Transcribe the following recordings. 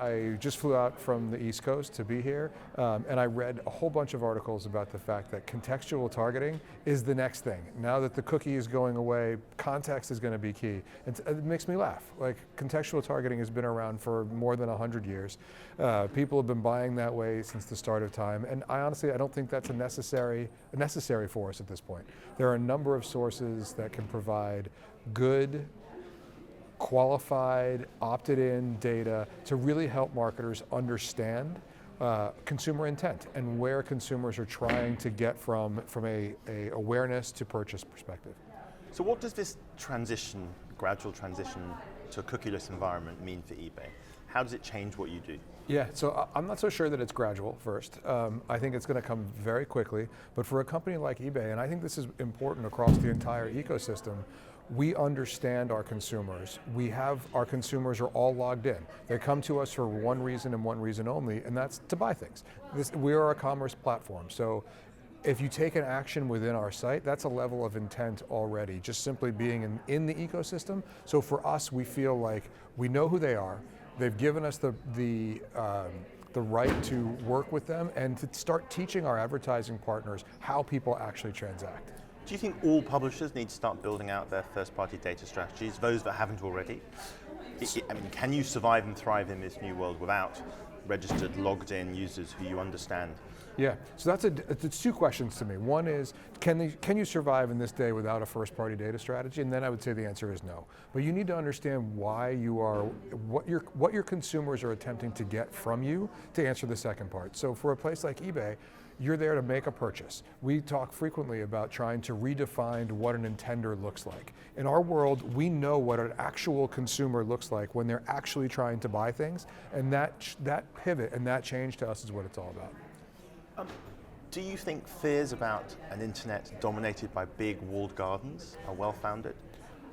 I just flew out from the East Coast to be here, and I read a whole bunch of articles about the fact that contextual targeting is the next thing. Now that the cookie is going away, context is going to be key. It makes me laugh. Like, contextual targeting has been around for more than 100 years. People have been buying that way since the start of time, and I don't think that's necessary for us at this point. There are a number of sources that can provide good, qualified, opted-in data to really help marketers understand consumer intent and where consumers are trying to get from a awareness to purchase perspective. So what does this gradual transition to a cookieless environment mean for eBay? How does it change what you do? Yeah, so I'm not so sure that it's gradual first. I think it's going to come very quickly, but for a company like eBay, and I think this is important across the entire ecosystem, we understand our consumers. Our consumers are all logged in. They come to us for one reason and one reason only, and that's to buy things. We are a commerce platform, so if you take an action within our site, that's a level of intent already, just simply being in the ecosystem. So for us, we feel like we know who they are. They've given us the right to work with them and to start teaching our advertising partners how people actually transact. Do you think all publishers need to start building out their first-party data strategies, those that haven't already? Can you survive and thrive in this new world without registered, logged-in users who you understand? Yeah, so it's two questions to me. One is, can you survive in this day without a first-party data strategy? And then I would say the answer is no. But you need to understand why what your consumers are attempting to get from you to answer the second part. So for a place like eBay, you're there to make a purchase. We talk frequently about trying to redefine what an intender looks like. In our world, we know what an actual consumer looks like when they're actually trying to buy things, and that pivot and that change to us is what it's all about. Do you think fears about an internet dominated by big walled gardens are well-founded?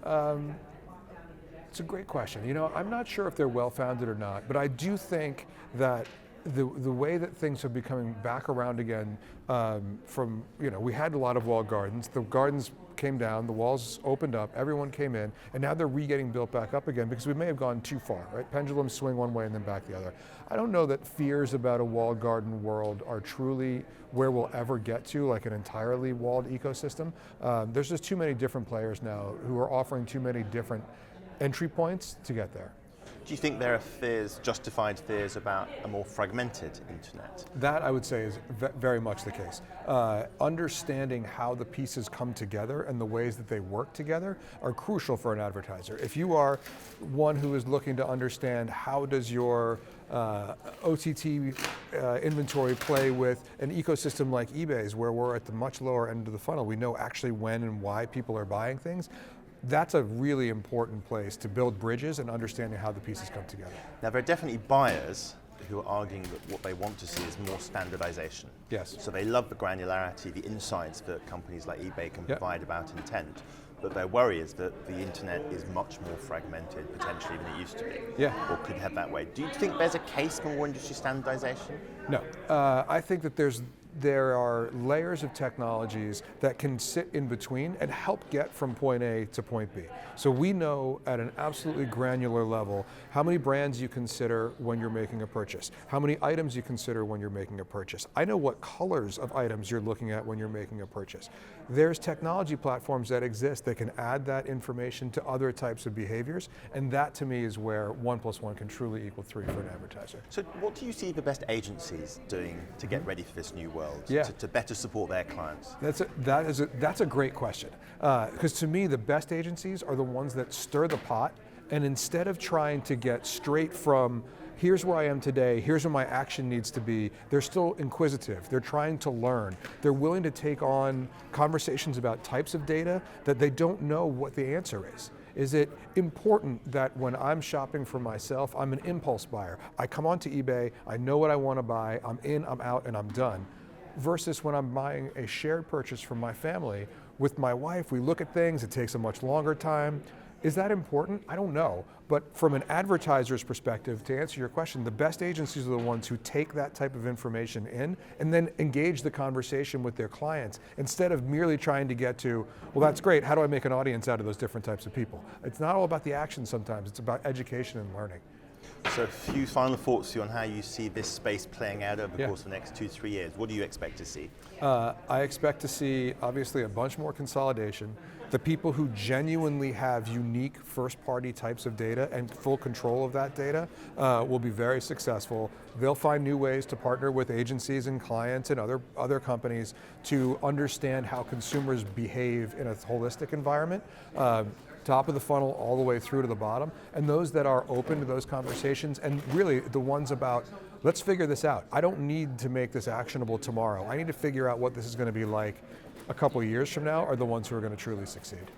It's a great question. I'm not sure if they're well-founded or not, but I do think that the way that things are becoming back around again we had a lot of walled gardens. The gardens came down, the walls opened up, everyone came in, and now they're getting built back up again because we may have gone too far, right? Pendulums swing one way and then back the other. I don't know that fears about a walled garden world are truly where we'll ever get to, like an entirely walled ecosystem. There's just too many different players now who are offering too many different entry points to get there. Do you think there are justified fears about a more fragmented internet? That, I would say, is very much the case. Understanding how the pieces come together and the ways that they work together are crucial for an advertiser. If you are one who is looking to understand how does your OTT inventory play with an ecosystem like eBay's, where we're at the much lower end of the funnel, we know actually when and why people are buying things. That's a really important place to build bridges and understanding how the pieces come together. Now, there are definitely buyers who are arguing that what they want to see is more standardization. Yes. So they love the granularity, the insights that companies like eBay can provide about intent. But their worry is that the internet is much more fragmented, potentially, than it used to be. Yeah. Or could head that way. Do you think there's a case for more industry standardization? No. I think that there are layers of technologies that can sit in between and help get from point A to point B. So we know at an absolutely granular level how many brands you consider when you're making a purchase, how many items you consider when you're making a purchase. I know what colors of items you're looking at when you're making a purchase. There's technology platforms that exist that can add that information to other types of behaviors, and that to me is where 1 + 1 can truly equal 3 for an advertiser. So what do you see the best agencies doing to get ready for this new world, to better support their clients? That's a great question. Because to me, the best agencies are the ones that stir the pot, and instead of trying to get straight from here's where I am today, here's where my action needs to be, they're still inquisitive, they're trying to learn. They're willing to take on conversations about types of data that they don't know what the answer is. Is it important that when I'm shopping for myself, I'm an impulse buyer? I come onto eBay, I know what I want to buy, I'm in, I'm out, and I'm done. Versus when I'm buying a shared purchase from my family, with my wife, we look at things, it takes a much longer time. Is that important? I don't know. But from an advertiser's perspective, to answer your question, the best agencies are the ones who take that type of information in and then engage the conversation with their clients instead of merely trying to get to, well, that's great, how do I make an audience out of those different types of people? It's not all about the action sometimes, it's about education and learning. So a few final thoughts for you on how you see this space playing out over the Yeah. course of the next 2-3 years. What do you expect to see? I expect to see, obviously, a bunch more consolidation. The people who genuinely have unique first-party types of data and full control of that data will be very successful. They'll find new ways to partner with agencies and clients and other companies to understand how consumers behave in a holistic environment. Top of the funnel all the way through to the bottom, and those that are open to those conversations, and really the ones about, let's figure this out. I don't need to make this actionable tomorrow. I need to figure out what this is going to be like a couple of years from now, are the ones who are going to truly succeed.